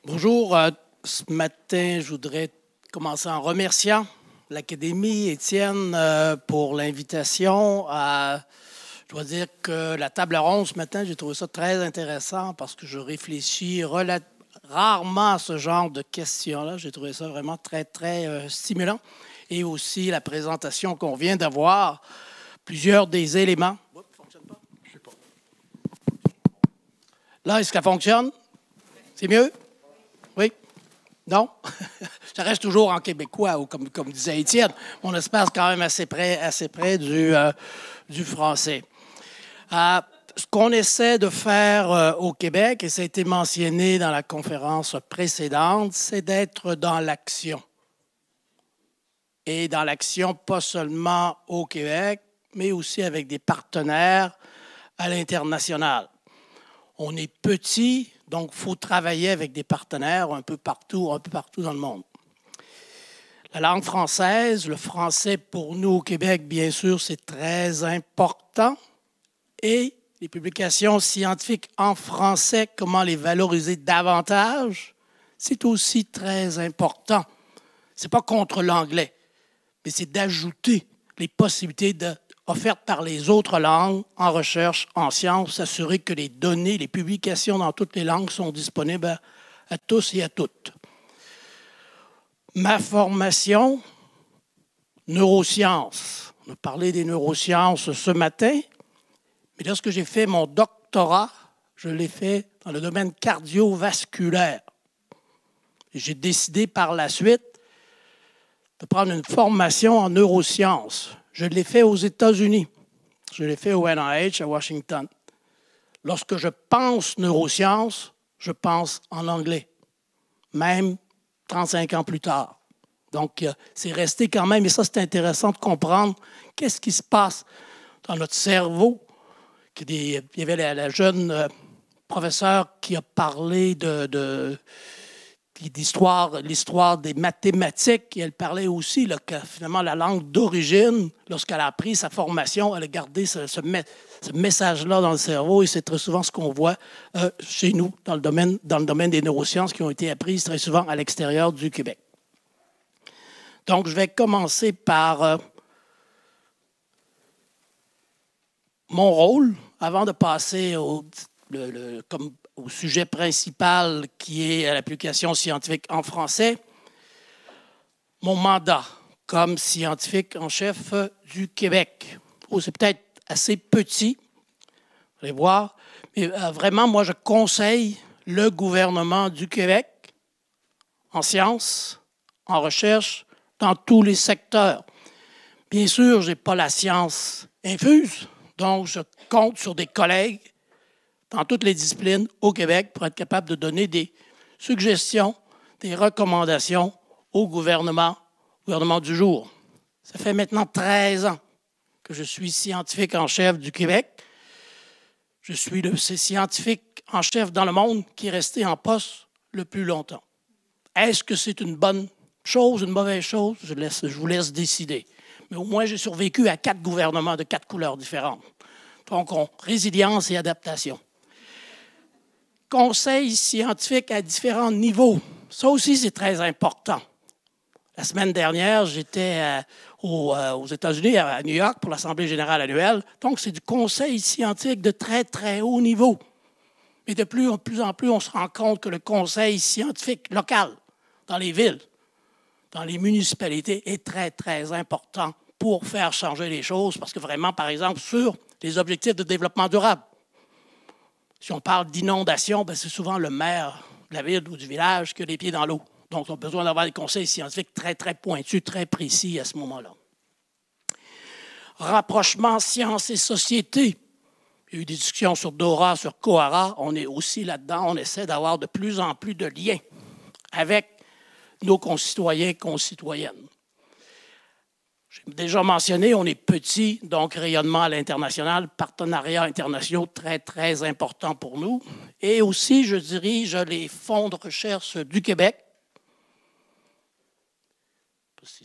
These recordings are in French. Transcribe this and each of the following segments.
Bonjour. Ce matin, je voudrais commencer en remerciant l'Académie, Étienne, pour l'invitation. Je dois dire que la table ronde ce matin, j'ai trouvé ça très intéressant parce que je réfléchis rarement à ce genre de questions-là. J'ai trouvé ça vraiment très, très stimulant. Et aussi la présentation qu'on vient d'avoir, plusieurs des éléments. Oups, fonctionne pas? Je sais pas. Là, est-ce que ça fonctionne? C'est mieux? Oui? Non? Ça reste toujours en québécois, ou comme disait Étienne. On espère quand même assez près du français. Ce qu'on essaie de faire au Québec, et ça a été mentionné dans la conférence précédente, c'est d'être dans l'action. Et dans l'action, pas seulement au Québec, mais aussi avec des partenaires à l'international. On est petit, donc il faut travailler avec des partenaires un peu partout dans le monde. La langue française, le français pour nous au Québec, bien sûr, c'est très important. Et les publications scientifiques en français, comment les valoriser davantage, c'est aussi très important. Ce n'est pas contre l'anglais, mais c'est d'ajouter les possibilités offertes par les autres langues en recherche, en sciences, s'assurer que les données, les publications dans toutes les langues sont disponibles à tous et à toutes. Ma formation, neurosciences. On a parlé des neurosciences ce matin, mais lorsque j'ai fait mon doctorat, je l'ai fait dans le domaine cardiovasculaire. J'ai décidé par la suite de prendre une formation en neurosciences. Je l'ai fait aux États-Unis. Je l'ai fait au NIH à Washington. Lorsque je pense neurosciences, je pense en anglais, même 35 ans plus tard. Donc, c'est resté quand même, et ça, c'est intéressant de comprendre qu'est-ce qui se passe dans notre cerveau. Il y avait la jeune professeure qui a parlé l'histoire des mathématiques, et elle parlait aussi là, que finalement la langue d'origine, lorsqu'elle a appris sa formation, elle a gardé ce message-là dans le cerveau, et c'est très souvent ce qu'on voit chez nous dans le domaine des neurosciences qui ont été apprises très souvent à l'extérieur du Québec. Donc, je vais commencer par mon rôle, avant de passer au sujet principal qui est l'application scientifique en français. Mon mandat comme scientifique en chef du Québec. C'est peut-être assez petit, vous allez voir, mais vraiment, moi, je conseille le gouvernement du Québec en sciences, en recherche, dans tous les secteurs. Bien sûr, je n'ai pas la science infuse, donc je compte sur des collègues dans toutes les disciplines au Québec pour être capable de donner des suggestions, des recommandations au gouvernement du jour. Ça fait maintenant 13 ans que je suis scientifique en chef du Québec. Je suis le scientifique en chef dans le monde qui est resté en poste le plus longtemps. Est-ce que c'est une bonne chose, une mauvaise chose? Je vous laisse décider. Mais au moins, j'ai survécu à 4 gouvernements de 4 couleurs différentes. Donc, résilience et adaptation. Conseil scientifique à différents niveaux. Ça aussi, c'est très important. La semaine dernière, j'étais aux États-Unis, à New York, pour l'Assemblée générale annuelle. Donc, c'est du conseil scientifique de très, très haut niveau. Mais de plus en plus, on se rend compte que le conseil scientifique local, dans les villes, dans les municipalités, est très, très important pour faire changer les choses. Parce que vraiment, par exemple, sur les objectifs de développement durable, si on parle d'inondation, c'est souvent le maire de la ville ou du village qui a les pieds dans l'eau. Donc, on a besoin d'avoir des conseils scientifiques très, très pointus, très précis à ce moment-là. Rapprochement sciences et société. Il y a eu des discussions sur DORA, sur COARA. On est aussi là-dedans. On essaie d'avoir de plus en plus de liens avec nos concitoyens et concitoyennes. J'ai déjà mentionné, on est petit, donc rayonnement à l'international, partenariats internationaux très, très importants pour nous. Et aussi, je dirige les fonds de recherche du Québec. Je ne sais pas si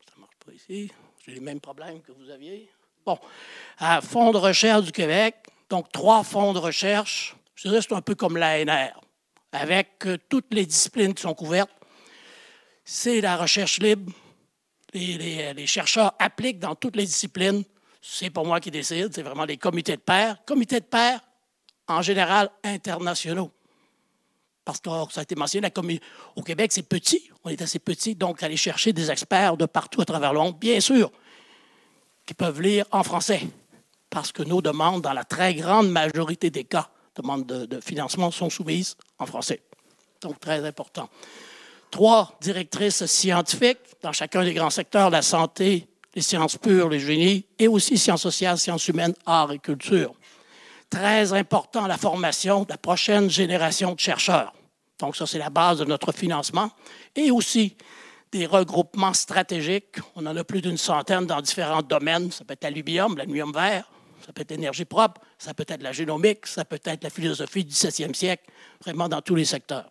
ça ne marche pas ici. J'ai les mêmes problèmes que vous aviez. Bon, fonds de recherche du Québec, donc 3 fonds de recherche. Je dirais que c'est un peu comme l'ANR. avec toutes les disciplines qui sont couvertes. C'est la recherche libre. Les chercheurs appliquent dans toutes les disciplines. C'est pas moi qui décide, c'est vraiment les comités de pairs. Comités de pairs, en général, internationaux. Parce que ça a été mentionné, au Québec, c'est petit, on est assez petit, donc aller chercher des experts de partout à travers le monde, bien sûr, qui peuvent lire en français, parce que nos demandes, dans la très grande majorité des cas, demandes de financement sont soumises en français. Donc, très important. 3 directrices scientifiques dans chacun des grands secteurs, la santé, les sciences pures, les génies, et aussi sciences sociales, sciences humaines, arts et culture. Très important, la formation de la prochaine génération de chercheurs. Donc, ça, c'est la base de notre financement. Et aussi des regroupements stratégiques. On en a plus d'une centaine dans différents domaines. Ça peut être l'aluminium vert, ça peut être l'énergie propre, ça peut être la génomique, ça peut être la philosophie du 17e siècle, vraiment dans tous les secteurs.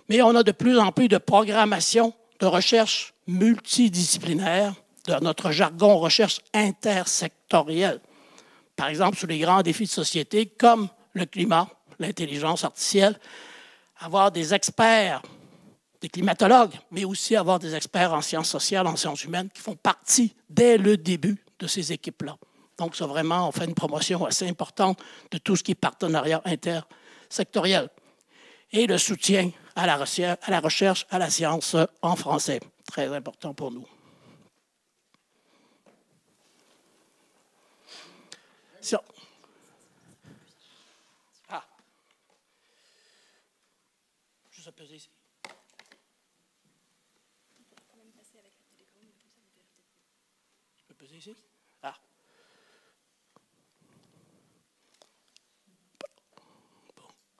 Mais on a de plus en plus de programmation de recherche multidisciplinaire, dans notre jargon, recherche intersectorielle. Par exemple, sur les grands défis de société comme le climat, l'intelligence artificielle, avoir des experts, des climatologues, mais aussi avoir des experts en sciences sociales, en sciences humaines, qui font partie dès le début de ces équipes-là. Donc, ça, vraiment, on fait une promotion assez importante de tout ce qui est partenariat intersectoriel. Et le soutien à la recherche, à la science en français. Très important pour nous. Ah. Juste à peser ici. Je peux peser ici? Ah. Bon.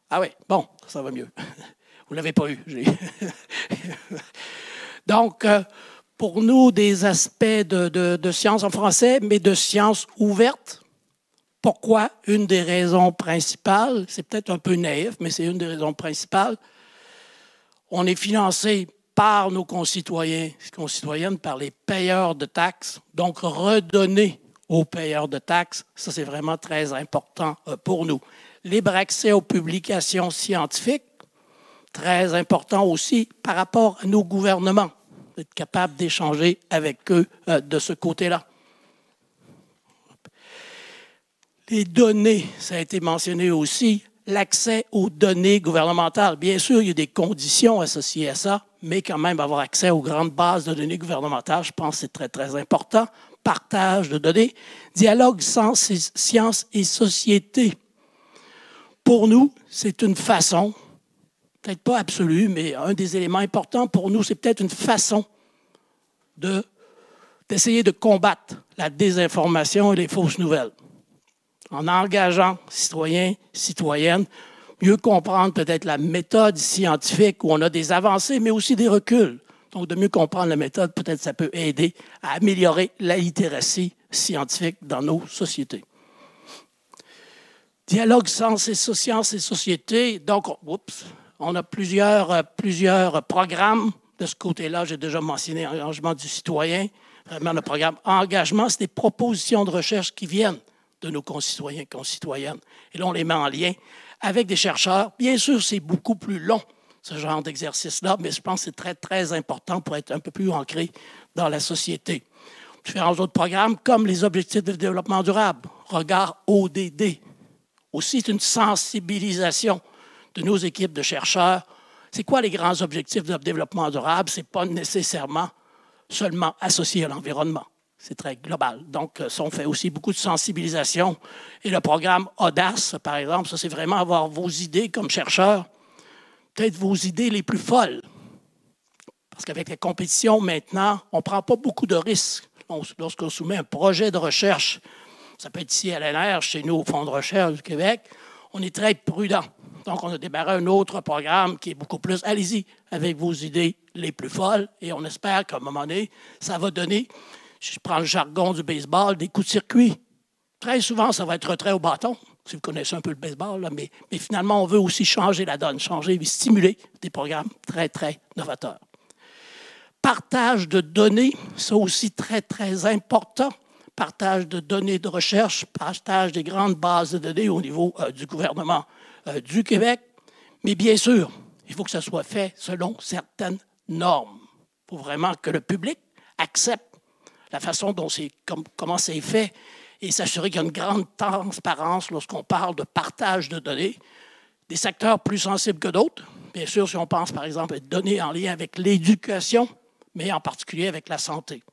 Ah oui, bon, ça va mieux. Vous ne l'avez pas eu. Donc, pour nous, des aspects de sciences en français, mais de sciences ouvertes. Pourquoi? Une des raisons principales, c'est peut-être un peu naïf, mais c'est une des raisons principales. On est financé par nos concitoyens et concitoyennes, par les payeurs de taxes. Donc, redonner aux payeurs de taxes, ça, c'est vraiment très important pour nous. Libre accès aux publications scientifiques, très important aussi par rapport à nos gouvernements, d'être capable d'échanger avec eux de ce côté-là. Les données, ça a été mentionné aussi, l'accès aux données gouvernementales. Bien sûr, il y a des conditions associées à ça, mais quand même avoir accès aux grandes bases de données gouvernementales, je pense que c'est très, très important. Partage de données, dialogue sciences et société. Pour nous, c'est une façon, peut-être pas absolue, mais un des éléments importants pour nous, c'est peut-être une façon d'essayer de combattre la désinformation et les fausses nouvelles. En engageant citoyens, citoyennes, mieux comprendre peut-être la méthode scientifique où on a des avancées, mais aussi des reculs. Donc, de mieux comprendre la méthode, peut-être ça peut aider à améliorer la littératie scientifique dans nos sociétés. Dialogue sciences et société. Donc, on a plusieurs programmes de ce côté-là. J'ai déjà mentionné l'engagement du citoyen. Vraiment, le programme engagement, c'est des propositions de recherche qui viennent de nos concitoyens et concitoyennes. Et là, on les met en lien avec des chercheurs. Bien sûr, c'est beaucoup plus long, ce genre d'exercice-là, mais je pense que c'est très, très important pour être un peu plus ancré dans la société. Différents autres programmes, comme les objectifs de développement durable, regard ODD. Aussi, c'est une sensibilisation de nos équipes de chercheurs. C'est quoi les grands objectifs de développement durable? Ce n'est pas nécessairement seulement associé à l'environnement. C'est très global. Donc, ça, on fait aussi beaucoup de sensibilisation. Et le programme Audace, par exemple, ça, c'est vraiment avoir vos idées comme chercheurs, peut-être vos idées les plus folles. Parce qu'avec la compétition, maintenant, on ne prend pas beaucoup de risques. Lorsqu'on soumet un projet de recherche, ça peut être ici à l'NR, chez nous, au Fonds de recherche du Québec, on est très prudent. Donc, on a démarré un autre programme qui est beaucoup plus, allez-y, avec vos idées les plus folles, et on espère qu'à un moment donné, ça va donner, je prends le jargon du baseball, des coups de circuit. Très souvent, ça va être retrait au bâton, si vous connaissez un peu le baseball, là, mais finalement, on veut aussi changer la donne, changer et stimuler des programmes très, très novateurs. Partage de données, ça aussi très, très important. Partage de données de recherche, partage des grandes bases de données au niveau du gouvernement du Québec, Mais bien sûr, il faut que ça soit fait selon certaines normes. Il faut vraiment que le public accepte la façon dont comment c'est fait et s'assurer qu'il y a une grande transparence lorsqu'on parle de partage de données. Des secteurs plus sensibles que d'autres. Bien sûr, si on pense, par exemple, à des données en lien avec l'éducation, mais en particulier avec la santé.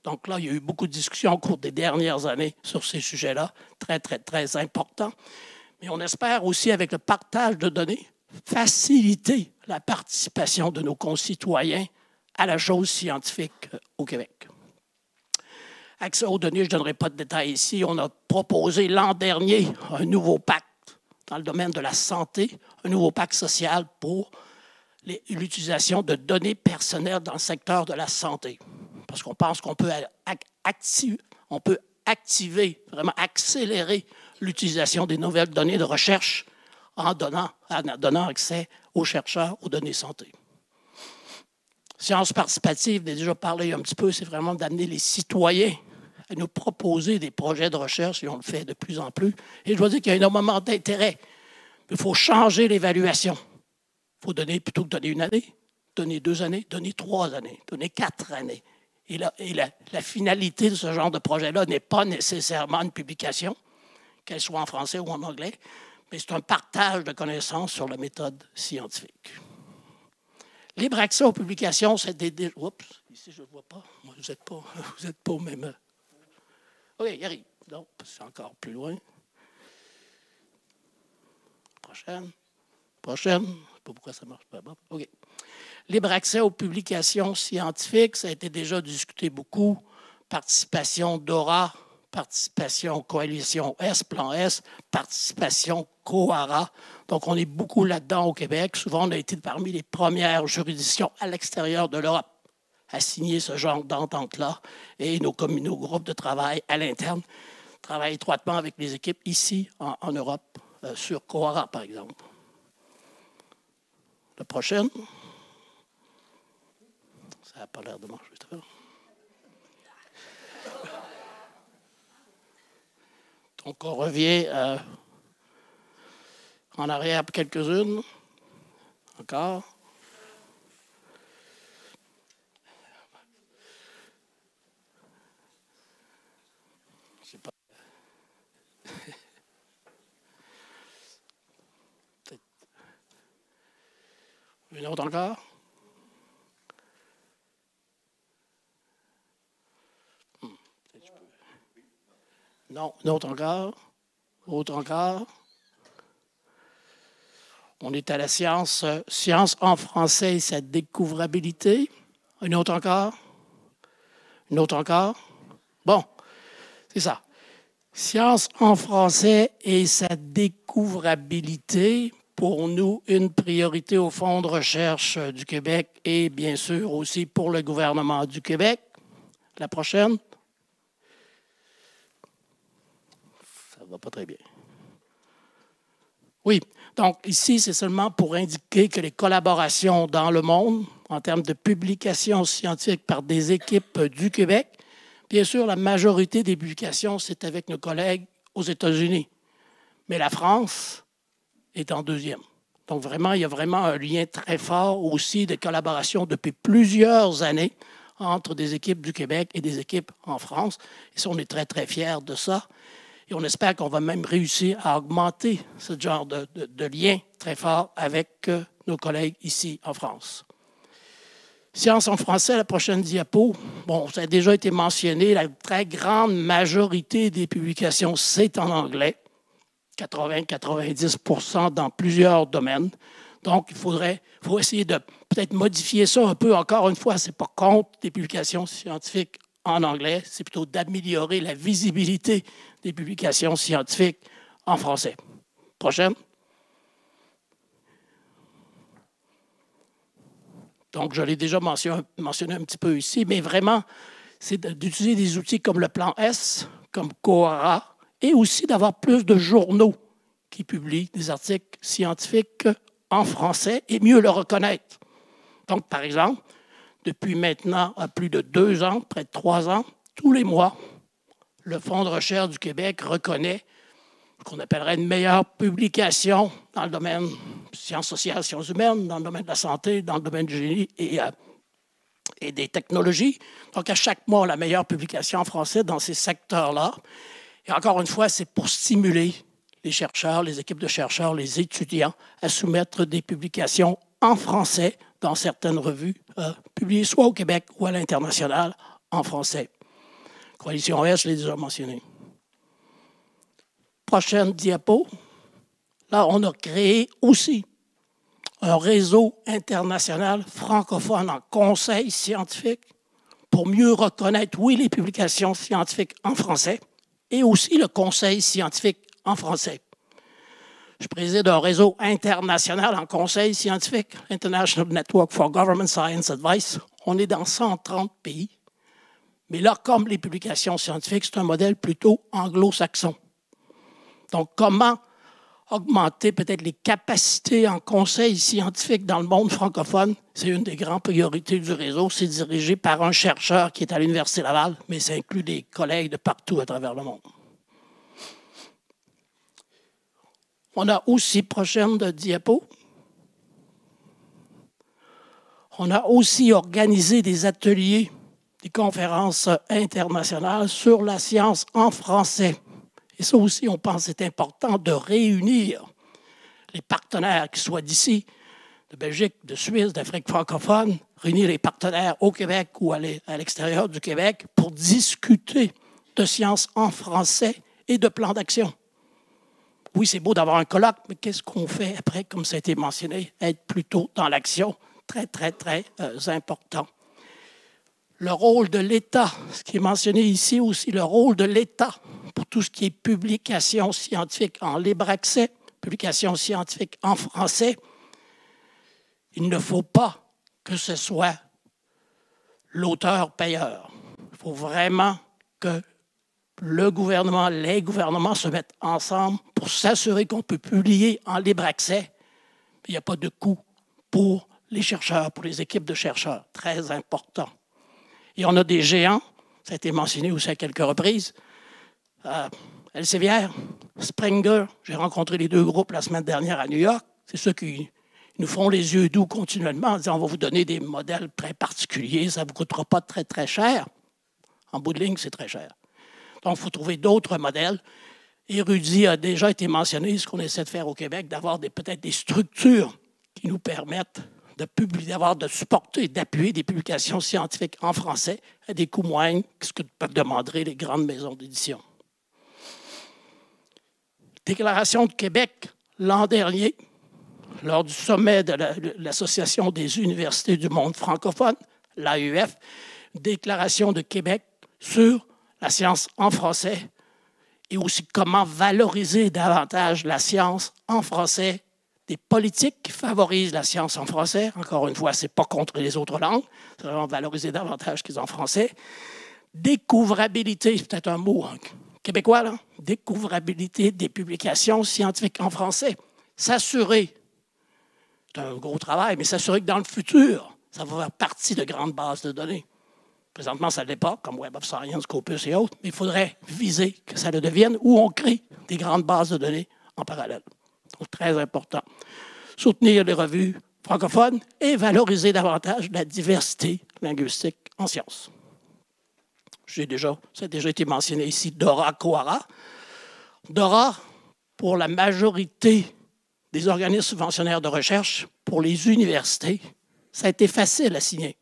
Donc là, il y a eu beaucoup de discussions au cours des dernières années sur ces sujets-là, très, très, très importants. Mais on espère aussi, avec le partage de données, faciliter la participation de nos concitoyens à la chose scientifique au Québec. Accès aux données, je ne donnerai pas de détails ici. On a proposé l'an dernier un nouveau pacte dans le domaine de la santé, un nouveau pacte social pour l'utilisation de données personnelles dans le secteur de la santé. Parce qu'on pense qu'on peut activer, vraiment accélérer l'utilisation des nouvelles données de recherche en donnant accès aux chercheurs aux données santé. Sciences participatives, j'ai déjà parlé un petit peu, c'est vraiment d'amener les citoyens à nous proposer des projets de recherche, et on le fait de plus en plus. Et je dois dire qu'il y a énormément d'intérêt. Il faut changer l'évaluation. Il faut donner, plutôt que donner une année, donner 2 années, donner 3 années, donner 4 années. Et la finalité de ce genre de projet-là n'est pas nécessairement une publication, qu'elle soit en français ou en anglais, mais c'est un partage de connaissances sur la méthode scientifique. Libre accès aux publications, c'est des... Oups, ici je ne vois pas. Moi, vous n'êtes pas au même... OK, il arrive. Non, c'est encore plus loin. Prochaine. Je ne sais pas pourquoi ça ne marche pas. OK. Libre accès aux publications scientifiques, ça a été déjà discuté beaucoup. Participation DORA, participation Coalition S, Plan S, participation COARA. Donc, on est beaucoup là-dedans au Québec. Souvent, on a été parmi les premières juridictions à l'extérieur de l'Europe à signer ce genre d'entente-là. Et nos groupes de travail à l'interne travaillent étroitement avec les équipes ici, en Europe, sur COARA, par exemple. La prochaine. Ça n'a pas l'air de marcher. Donc, on revient en arrière pour quelques-unes. Encore. Je sais pas. Une autre encore. Non, une autre encore. Autre encore. On est à la science en français et sa découvrabilité. Une autre encore. Une autre encore. Bon, c'est ça. Science en français et sa découvrabilité, pour nous, une priorité au Fonds de recherche du Québec et bien sûr aussi pour le gouvernement du Québec. La prochaine. Ça ne va pas très bien. Oui, donc ici, c'est seulement pour indiquer que les collaborations dans le monde, en termes de publications scientifiques par des équipes du Québec, bien sûr, la majorité des publications, c'est avec nos collègues aux États-Unis. Mais la France est en deuxième. Donc vraiment, il y a vraiment un lien très fort aussi de collaboration depuis plusieurs années entre des équipes du Québec et des équipes en France. Et ça, on est très, très fiers de ça. Et on espère qu'on va même réussir à augmenter ce genre de lien très fort avec nos collègues ici en France. Science en français, la prochaine diapo. Bon, ça a déjà été mentionné, la très grande majorité des publications, c'est en anglais. 80-90% dans plusieurs domaines. Donc, il faut essayer de peut-être modifier ça un peu. Encore une fois, ce n'est pas contre des publications scientifiques en anglais, c'est plutôt d'améliorer la visibilité des publications scientifiques en français. Prochaine. Donc, je l'ai déjà mentionné un petit peu ici, mais vraiment, c'est d'utiliser des outils comme le Plan S, comme COARA, et aussi d'avoir plus de journaux qui publient des articles scientifiques en français et mieux le reconnaître. Donc, par exemple, depuis maintenant plus de 2 ans, près de 3 ans, tous les mois, le Fonds de recherche du Québec reconnaît ce qu'on appellerait une meilleure publication dans le domaine sciences sociales, sciences humaines, dans le domaine de la santé, dans le domaine du génie et des technologies. Donc, à chaque mois, la meilleure publication en français dans ces secteurs-là. Et encore une fois, c'est pour stimuler les chercheurs, les équipes de chercheurs, les étudiants à soumettre des publications en français dans certaines revues publiées soit au Québec ou à l'international en français. Coalition S, je l'ai déjà mentionné. Prochaine diapo. Là, on a créé aussi un réseau international francophone en conseil scientifique pour mieux reconnaître, oui, les publications scientifiques en français et aussi le conseil scientifique en français. Je préside un réseau international en conseil scientifique, International Network for Government Science Advice. On est dans 130 pays. Mais là, comme les publications scientifiques, c'est un modèle plutôt anglo-saxon. Donc, comment augmenter peut-être les capacités en conseil scientifique dans le monde francophone? C'est une des grandes priorités du réseau. C'est dirigé par un chercheur qui est à l'Université Laval, mais ça inclut des collègues de partout à travers le monde. On a aussi, prochaine de diapo, on a aussi organisé des ateliers, des conférences internationales sur la science en français. Et ça aussi, on pense que c'est important de réunir les partenaires qui soient d'ici, de Belgique, de Suisse, d'Afrique francophone, réunir les partenaires au Québec ou à l'extérieur du Québec pour discuter de sciences en français et de plans d'action. Oui, c'est beau d'avoir un colloque, mais qu'est-ce qu'on fait après, comme ça a été mentionné, être plutôt dans l'action, très, très, très important. Le rôle de l'État, ce qui est mentionné ici aussi, le rôle de l'État pour tout ce qui est publication scientifique en libre accès, publication scientifique en français. Il ne faut pas que ce soit l'auteur-payeur. Il faut vraiment que le gouvernement, les gouvernements se mettent ensemble pour s'assurer qu'on peut publier en libre accès. Il n'y a pas de coût pour les chercheurs, pour les équipes de chercheurs. Très important. Et on a des géants, ça a été mentionné aussi à quelques reprises. Elsevier, Springer, j'ai rencontré les deux groupes la semaine dernière à New York. C'est ceux qui nous font les yeux doux continuellement en disant on va vous donner des modèles très particuliers, ça ne vous coûtera pas très, très cher. En bout de ligne, c'est très cher. Donc, il faut trouver d'autres modèles. Érudit a déjà été mentionné, ce qu'on essaie de faire au Québec, d'avoir peut-être des structures qui nous permettent de publier, de supporter, d'appuyer des publications scientifiques en français à des coûts moindres que ce que peuvent demander les grandes maisons d'édition. Déclaration de Québec l'an dernier, lors du sommet de l'Association des universités du monde francophone, l'AUF, déclaration de Québec sur la science en français et aussi comment valoriser davantage la science en français, des politiques qui favorisent la science en français. Encore une fois, ce n'est pas contre les autres langues, c'est vraiment valoriser davantage qu'ils ont en français. Découvrabilité, c'est peut-être un mot québécois, là. Découvrabilité des publications scientifiques en français. S'assurer, c'est un gros travail, mais s'assurer que dans le futur, ça va faire partie de grandes bases de données. Présentement, ça ne l'est pas, comme Web of Science, Scopus et autres, mais il faudrait viser que ça le devienne ou on crée des grandes bases de données en parallèle. Donc, très important. Soutenir les revues francophones et valoriser davantage la diversité linguistique en sciences. Ça a déjà été mentionné ici, Dora Coara. Dora, pour la majorité des organismes subventionnaires de recherche, pour les universités, ça a été facile à signer.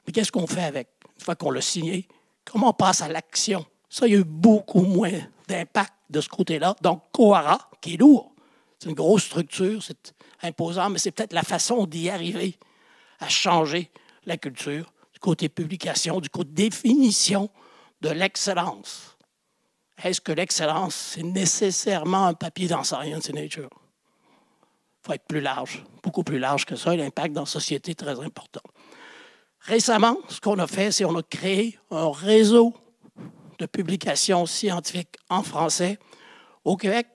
Mais qu'est-ce qu'on fait avec? Une fois qu'on l'a signé, comment on passe à l'action? Ça, il y a eu beaucoup moins d'impact de ce côté-là. Donc, Coara, qui est lourd, c'est une grosse structure, c'est imposant, mais c'est peut-être la façon d'y arriver à changer la culture du côté publication, du côté définition de l'excellence. Est-ce que l'excellence, c'est nécessairement un papier dans Science and Nature? Il faut être plus large, beaucoup plus large que ça, et l'impact dans la société est très important. Récemment, ce qu'on a fait, c'est qu'on a créé un réseau de publications scientifiques en français. Au Québec,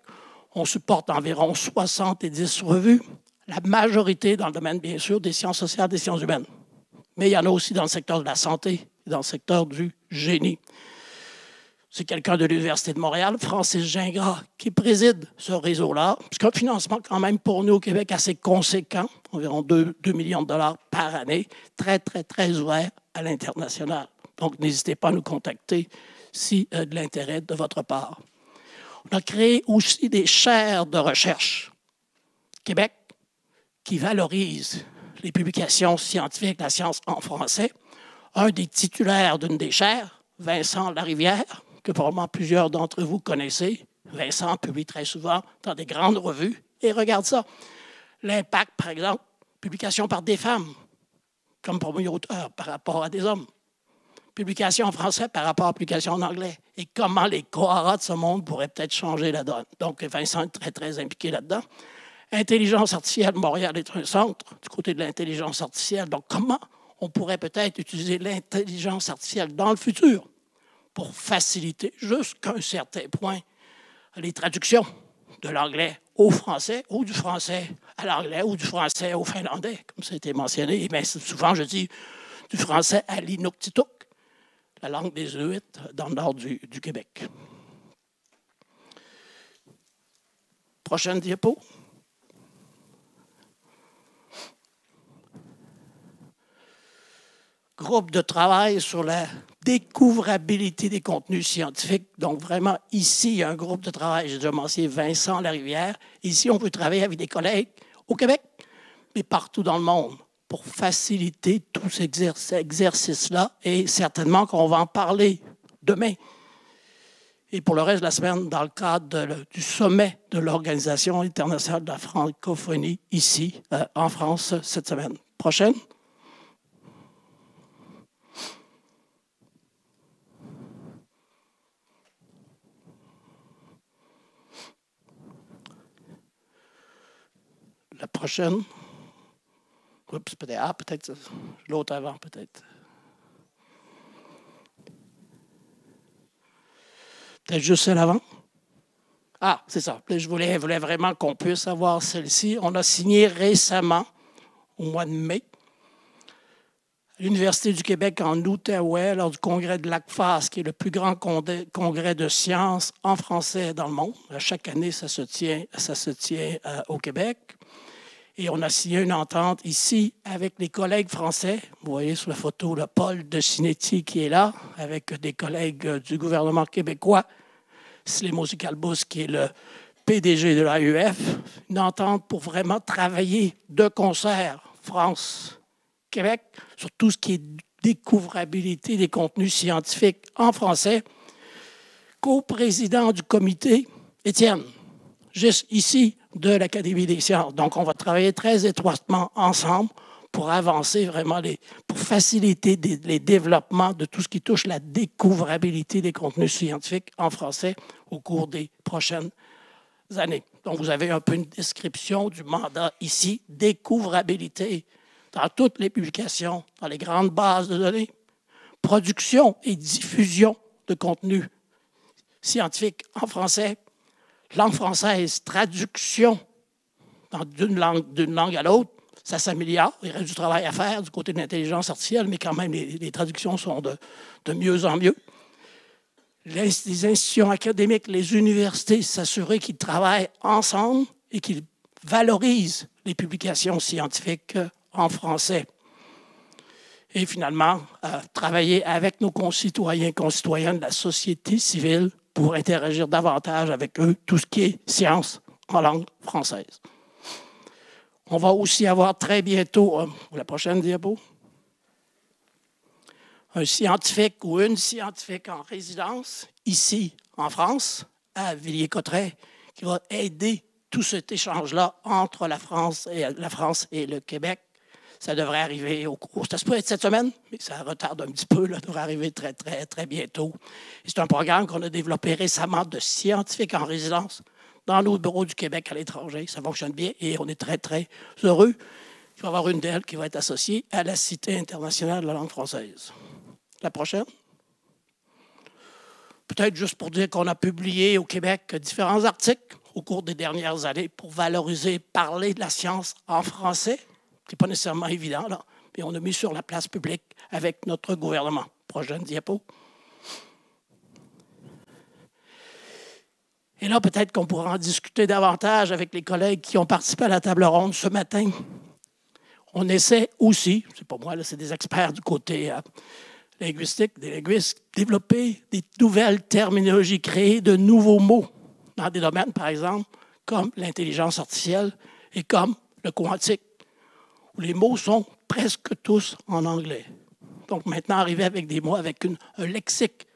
on supporte environ 70 revues, la majorité dans le domaine, bien sûr, des sciences sociales, des sciences humaines. Mais il y en a aussi dans le secteur de la santé et dans le secteur du génie. C'est quelqu'un de l'Université de Montréal, Francis Gingras, qui préside ce réseau-là. C'est un financement quand même pour nous au Québec assez conséquent, environ 2 millions de dollars par année, très, très, très ouvert à l'international. Donc, n'hésitez pas à nous contacter si de l'intérêt de votre part. On a créé aussi des chaires de recherche Québec qui valorisent les publications scientifiques, la science en français. Un des titulaires d'une des chaires, Vincent Larivière, que probablement plusieurs d'entre vous connaissez. Vincent publie très souvent dans des grandes revues. Et regarde ça. L'Impact, par exemple, publication par des femmes, comme premier auteur par rapport à des hommes. Publication en français par rapport à publication en anglais. Et comment les Koharas de ce monde pourraient peut-être changer la donne. Donc, Vincent est très, très impliqué là-dedans. Intelligence artificielle, Montréal est un centre du côté de l'intelligence artificielle. Donc, comment on pourrait peut-être utiliser l'intelligence artificielle dans le futur pour faciliter jusqu'à un certain point les traductions de l'anglais au français ou du français à l'anglais ou du français au finlandais, comme ça a été mentionné. Mais souvent, je dis du français à l'inuktitut, la langue des Inuits dans le nord du Québec. Prochaine diapo. Groupe de travail sur la découvrabilité des contenus scientifiques. Donc, vraiment, ici, il y a un groupe de travail. J'ai déjà mentionné Vincent Larivière. Ici, on peut travailler avec des collègues au Québec, mais partout dans le monde, pour faciliter tout cet exercice-là. Et certainement qu'on va en parler demain. Et pour le reste de la semaine, dans le cadre du sommet de l'Organisation internationale de la francophonie, ici, en France, cette semaine. Prochaine. La prochaine. Oups, peut-être. Ah, peut-être l'autre avant, peut-être. Peut-être juste celle avant. Ah, c'est ça. Je voulais vraiment qu'on puisse avoir celle-ci. On a signé récemment, au mois de mai, à l'Université du Québec en Outaouais, lors du congrès de l'ACFAS, qui est le plus grand congrès de sciences en français dans le monde. Chaque année, ça se tient au Québec. Et on a signé une entente ici avec les collègues français. Vous voyez sur la photo le Paul de Cinetti qui est là, avec des collègues du gouvernement québécois. Slimos Calbus, qui est le PDG de l'AUF. Une entente pour vraiment travailler de concert, France, Québec, sur tout ce qui est découvrabilité des contenus scientifiques en français. Co-président du comité, Étienne, juste ici, de l'Académie des sciences. Donc, on va travailler très étroitement ensemble pour avancer vraiment, pour faciliter les développements de tout ce qui touche la découvrabilité des contenus scientifiques en français au cours des prochaines années. Donc, vous avez un peu une description du mandat ici, découvrabilité dans toutes les publications, dans les grandes bases de données, production et diffusion de contenus scientifiques en français, langue française, traduction d'une langue à l'autre, ça s'améliore. Il reste du travail à faire du côté de l'intelligence artificielle, mais quand même, les traductions sont de mieux en mieux. Les institutions académiques, les universités, s'assurer qu'ils travaillent ensemble et qu'ils valorisent les publications scientifiques en français. Et finalement, travailler avec nos concitoyens et concitoyennes de la société civile pour interagir davantage avec eux, tout ce qui est science en langue française. On va aussi avoir très bientôt, la prochaine diapo, un scientifique ou une scientifique en résidence, ici en France, à Villiers-Cotterêts, qui va aider tout cet échange-là entre la France et le Québec. Ça devrait arriver au cours. Ça se peut être cette semaine, mais ça retarde un petit peu. Ça devrait arriver très, très, très bientôt. C'est un programme qu'on a développé récemment de scientifiques en résidence dans nos bureaux du Québec à l'étranger. Ça fonctionne bien et on est très, très heureux. Il va y avoir une d'elles qui va être associée à la Cité internationale de la langue française. La prochaine. Peut-être juste pour dire qu'on a publié au Québec différents articles au cours des dernières années pour valoriser, parler de la science en français. Ce n'est pas nécessairement évident, là, mais on a mis sur la place publique avec notre gouvernement. Prochaine diapo. Et là, peut-être qu'on pourra en discuter davantage avec les collègues qui ont participé à la table ronde ce matin. On essaie aussi, c'est pas moi, c'est des experts du côté linguistique, des linguistes, développer des nouvelles terminologies, créer de nouveaux mots dans des domaines, par exemple, comme l'intelligence artificielle et comme le quantique, où les mots sont presque tous en anglais. Donc maintenant, arriver avec des mots, avec un lexique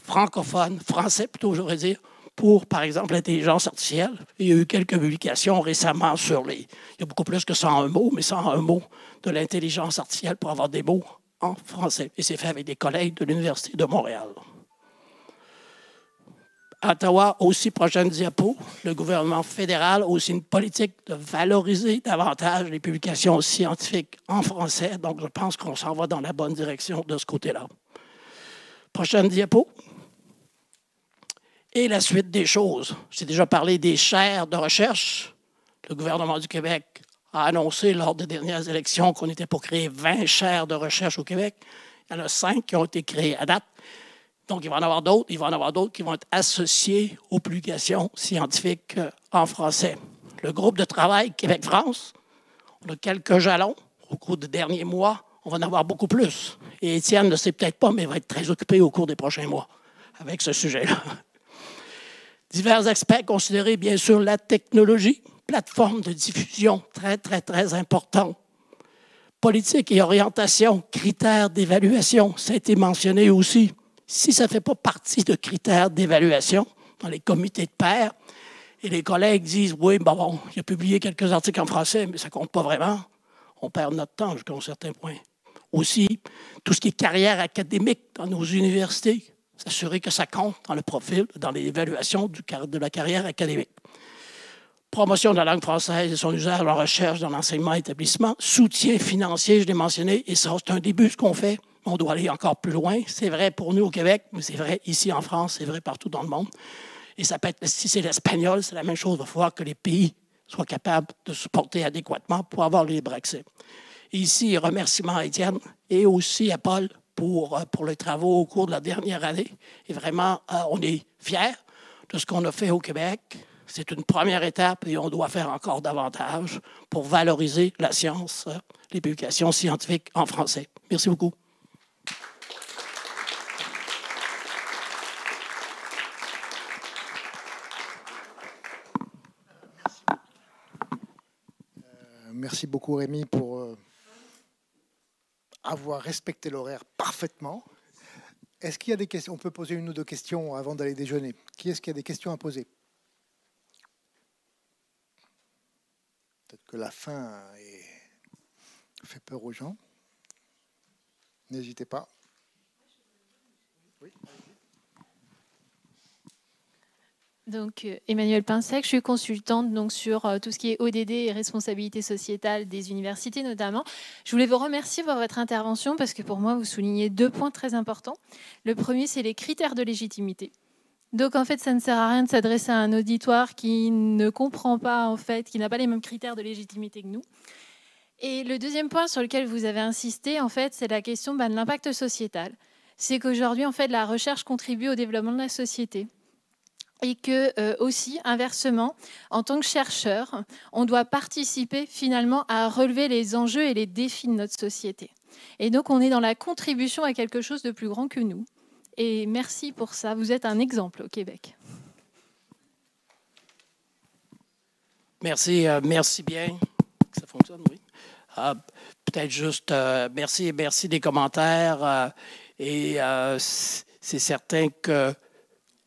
francophone, français plutôt, je devrais dire, pour, par exemple, l'intelligence artificielle. Il y a eu quelques publications récemment sur les... Il y a beaucoup plus que 101 mots, mais 101 mots de l'intelligence artificielle pour avoir des mots en français. Et c'est fait avec des collègues de l'Université de Montréal. À Ottawa, aussi, prochaine diapo, le gouvernement fédéral a aussi une politique de valoriser davantage les publications scientifiques en français. Donc, je pense qu'on s'en va dans la bonne direction de ce côté-là. Prochaine diapo. Et la suite des choses. J'ai déjà parlé des chaires de recherche. Le gouvernement du Québec a annoncé lors des dernières élections qu'on était pour créer 20 chaires de recherche au Québec. Il y en a 5 qui ont été créées à date. Donc, il va y en avoir d'autres. Il va y en avoir d'autres qui vont être associés aux publications scientifiques en français. Le groupe de travail Québec-France, on a quelques jalons. Au cours des derniers mois, on va en avoir beaucoup plus. Et Étienne ne le sait peut-être pas, mais il va être très occupé au cours des prochains mois avec ce sujet-là. Divers aspects considérés, bien sûr, la technologie, plateforme de diffusion très, très, très important. Politique et orientation, critères d'évaluation, ça a été mentionné aussi. Si ça ne fait pas partie de critères d'évaluation dans les comités de pairs, et les collègues disent « Oui, bon, il a publié quelques articles en français, mais ça ne compte pas vraiment », on perd notre temps jusqu'à un certain point. Aussi, tout ce qui est carrière académique dans nos universités, s'assurer que ça compte dans le profil, dans l'évaluation de la carrière académique. Promotion de la langue française et son usage en recherche dans l'enseignement et établissement. Soutien financier, je l'ai mentionné, et ça, c'est un début, ce qu'on fait. On doit aller encore plus loin. C'est vrai pour nous au Québec, mais c'est vrai ici en France, c'est vrai partout dans le monde. Et ça peut être, si c'est l'espagnol, c'est la même chose. Il va falloir que les pays soient capables de supporter adéquatement pour avoir le libre accès. Et ici, remerciements à Étienne et aussi à Paul pour les travaux au cours de la dernière année. Et vraiment, on est fiers de ce qu'on a fait au Québec. C'est une première étape et on doit faire encore davantage pour valoriser la science, les publications scientifiques en français. Merci beaucoup. Merci beaucoup, Rémi, pour avoir respecté l'horaire parfaitement. Est-ce qu'il y a des questions? On peut poser une ou deux questions avant d'aller déjeuner. Qui est-ce qui a des questions à poser? Peut-être que la fin fait peur aux gens. N'hésitez pas. Oui. Donc, Emmanuelle Pinsec, je suis consultante donc, sur tout ce qui est ODD et responsabilité sociétale des universités notamment. Je voulais vous remercier pour votre intervention parce que pour moi, vous soulignez 2 points très importants. Le premier, c'est les critères de légitimité. Donc, en fait, ça ne sert à rien de s'adresser à un auditoire qui ne comprend pas, en fait, qui n'a pas les mêmes critères de légitimité que nous. Et le deuxième point sur lequel vous avez insisté, en fait, c'est la question de l'impact sociétal. C'est qu'aujourd'hui, en fait, la recherche contribue au développement de la société. Et que aussi, inversement, en tant que chercheur, on doit participer finalement à relever les enjeux et les défis de notre société. Et donc, on est dans la contribution à quelque chose de plus grand que nous. Et merci pour ça. Vous êtes un exemple au Québec. Merci, merci bien. Ça fonctionne, oui. Peut-être juste merci des commentaires. C'est certain que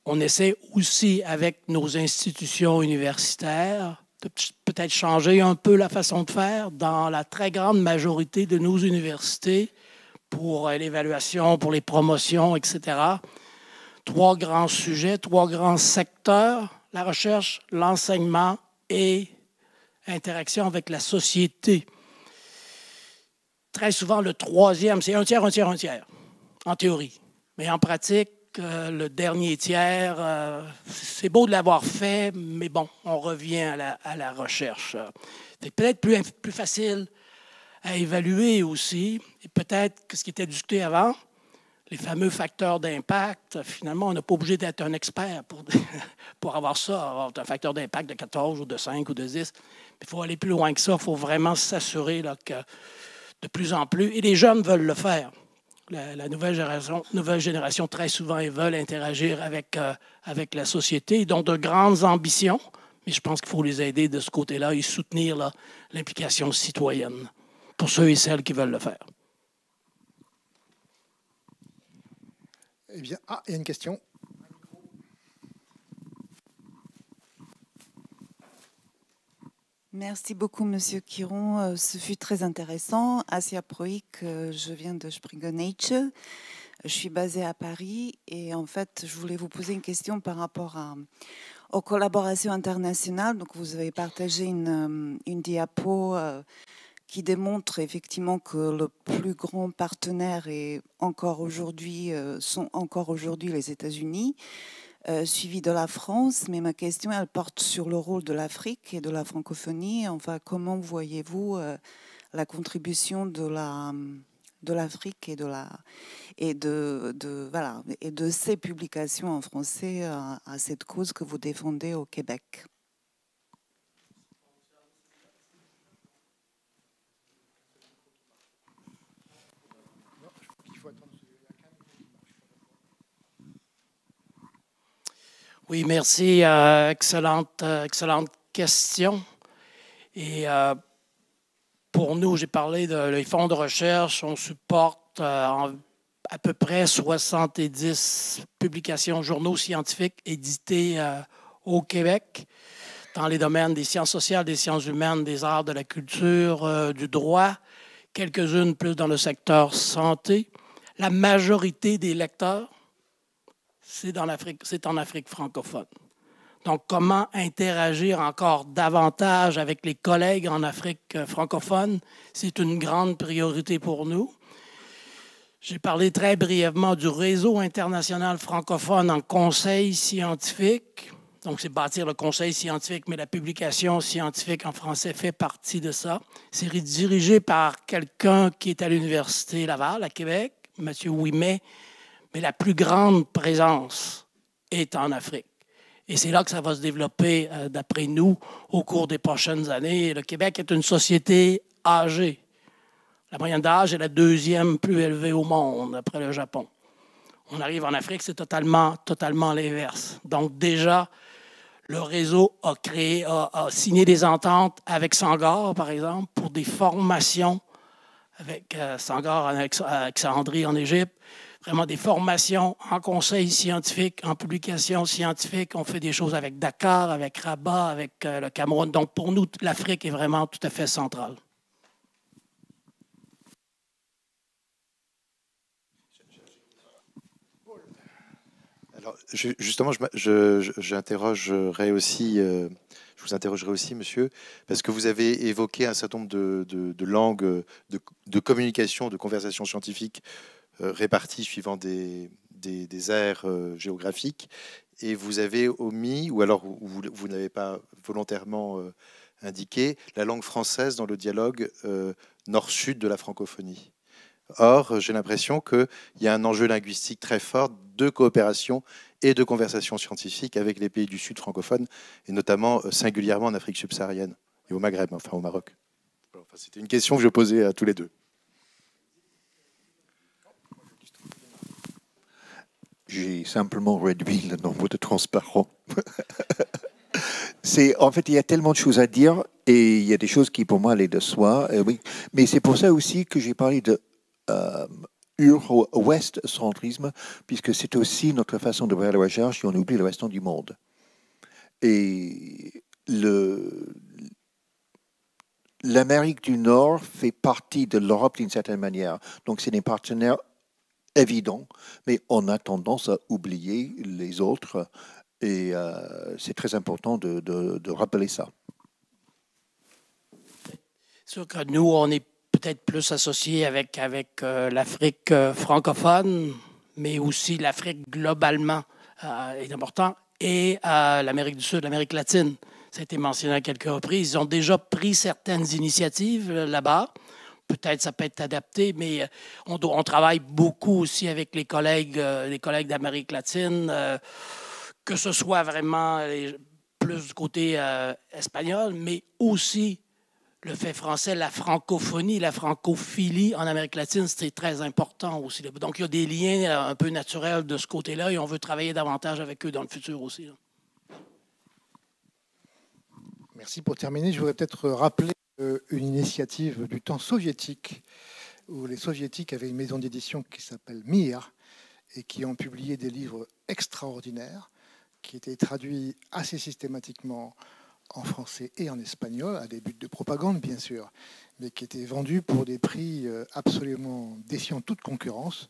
on essaie aussi, avec nos institutions universitaires, de peut-être changer un peu la façon de faire dans la très grande majorité de nos universités pour l'évaluation, pour les promotions, etc. 3 grands sujets, 3 grands secteurs, la recherche, l'enseignement et l'interaction avec la société. Très souvent, le troisième, c'est un tiers, en théorie. Mais en pratique, le dernier tiers, c'est beau de l'avoir fait, mais bon, on revient à la recherche. C'est peut-être plus facile à évaluer aussi, et peut-être que ce qui était discuté avant, les fameux facteurs d'impact, finalement, on n'a pas obligé d'être un expert pour avoir ça, avoir un facteur d'impact de 14 ou de 5 ou de 10. Il faut aller plus loin que ça. Il faut vraiment s'assurer que de plus en plus, et les jeunes veulent le faire. La nouvelle génération, très souvent, ils veulent interagir avec la société. Ils ont de grandes ambitions, mais je pense qu'il faut les aider de ce côté-là et soutenir l'implication citoyenne pour ceux et celles qui veulent le faire. Eh bien, il y a une question. Merci beaucoup, Monsieur Quiron. Ce fut très intéressant. Asia Proik, je viens de Springer Nature. Je suis basée à Paris et en fait, je voulais vous poser une question par rapport aux collaborations internationales. Donc, vous avez partagé une diapo qui démontre effectivement que le plus grand partenaire sont encore aujourd'hui les États-Unis. Suivi de la France, mais ma question, elle porte sur le rôle de l'Afrique et de la francophonie. Enfin, comment voyez-vous la contribution de l'Afrique et de ces publications en français à cette cause que vous défendez au Québec? Oui, merci. Excellente question. Et pour nous, j'ai parlé des fonds de recherche. On supporte à peu près 70 publications, journaux scientifiques édités au Québec dans les domaines des sciences sociales, des sciences humaines, des arts, de la culture, du droit, quelques-unes plus dans le secteur santé. La majorité des lecteurs, c'est en Afrique francophone. Donc, comment interagir encore davantage avec les collègues en Afrique francophone, c'est une grande priorité pour nous. J'ai parlé très brièvement du réseau international francophone en conseil scientifique. Donc, c'est bâtir le conseil scientifique, mais la publication scientifique en français fait partie de ça. C'est dirigé par quelqu'un qui est à l'Université Laval, à Québec, M. Ouimet, mais la plus grande présence est en Afrique. Et c'est là que ça va se développer, d'après nous, au cours des prochaines années. Le Québec est une société âgée. La moyenne d'âge est la deuxième plus élevée au monde, après le Japon. On arrive en Afrique, c'est totalement l'inverse. Donc déjà, le réseau a signé des ententes avec Senghor, par exemple, pour des formations avec Senghor à Alexandrie, en Égypte. Vraiment des formations en conseil scientifique, en publication scientifique. On fait des choses avec Dakar, avec Rabat, avec le Cameroun. Donc, pour nous, l'Afrique est vraiment tout à fait centrale. Alors, justement, j'interrogerai aussi, je vous interrogerai aussi, monsieur, parce que vous avez évoqué un certain nombre de langues de communication, de conversation scientifique réparties suivant des aires géographiques, et vous avez omis, ou alors vous n'avez pas volontairement indiqué, la langue française dans le dialogue nord-sud de la francophonie. Or, j'ai l'impression qu'il y a un enjeu linguistique très fort de coopération et de conversation scientifique avec les pays du Sud francophone, et notamment singulièrement en Afrique subsaharienne et au Maghreb, enfin au Maroc. Enfin, c'était une question que je posais à tous les deux. J'ai simplement réduit le nombre de transparents. En fait, il y a tellement de choses à dire et il y a des choses qui, pour moi, allaient de soi. Oui. Mais c'est pour ça aussi que j'ai parlé de Euro-Ouest-centrisme, puisque c'est aussi notre façon de voir la recherche et on oublie le restant du monde. Et l'Amérique du Nord fait partie de l'Europe d'une certaine manière. Donc, c'est des partenaires évident, mais on a tendance à oublier les autres et c'est très important de rappeler ça. C'est sûr que nous, on est peut-être plus associés avec l'Afrique francophone, mais aussi l'Afrique globalement est important, et l'Amérique du Sud, l'Amérique latine. Ça a été mentionné à quelques reprises. Ils ont déjà pris certaines initiatives là-bas peut-être ça peut être adapté, mais on travaille beaucoup aussi avec les collègues d'Amérique latine, que ce soit vraiment plus du côté espagnol, mais aussi le fait français, la francophonie, la francophilie en Amérique latine, c'est très important aussi. Donc, il y a des liens un peu naturels de ce côté-là et on veut travailler davantage avec eux dans le futur aussi. Là. Merci. Pour terminer, je voudrais peut-être rappeler une initiative du temps soviétique, où les soviétiques avaient une maison d'édition qui s'appelle Mir et qui ont publié des livres extraordinaires qui étaient traduits assez systématiquement en français et en espagnol, à des buts de propagande bien sûr, mais qui étaient vendus pour des prix absolument défiant toute concurrence,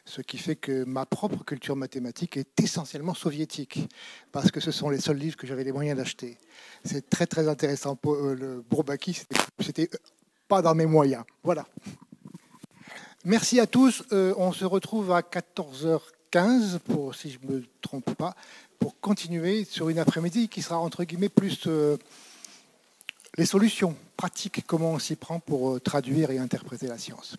ce qui fait que ma propre culture mathématique est essentiellement soviétique, parce que ce sont les seuls livres que j'avais les moyens d'acheter. C'est très très intéressant. Le Bourbaki, c'était pas dans mes moyens. Voilà. Merci à tous. On se retrouve à 14h15, si je ne me trompe pas, pour continuer sur une après-midi qui sera entre guillemets plus les solutions pratiques, comment on s'y prend pour traduire et interpréter la science.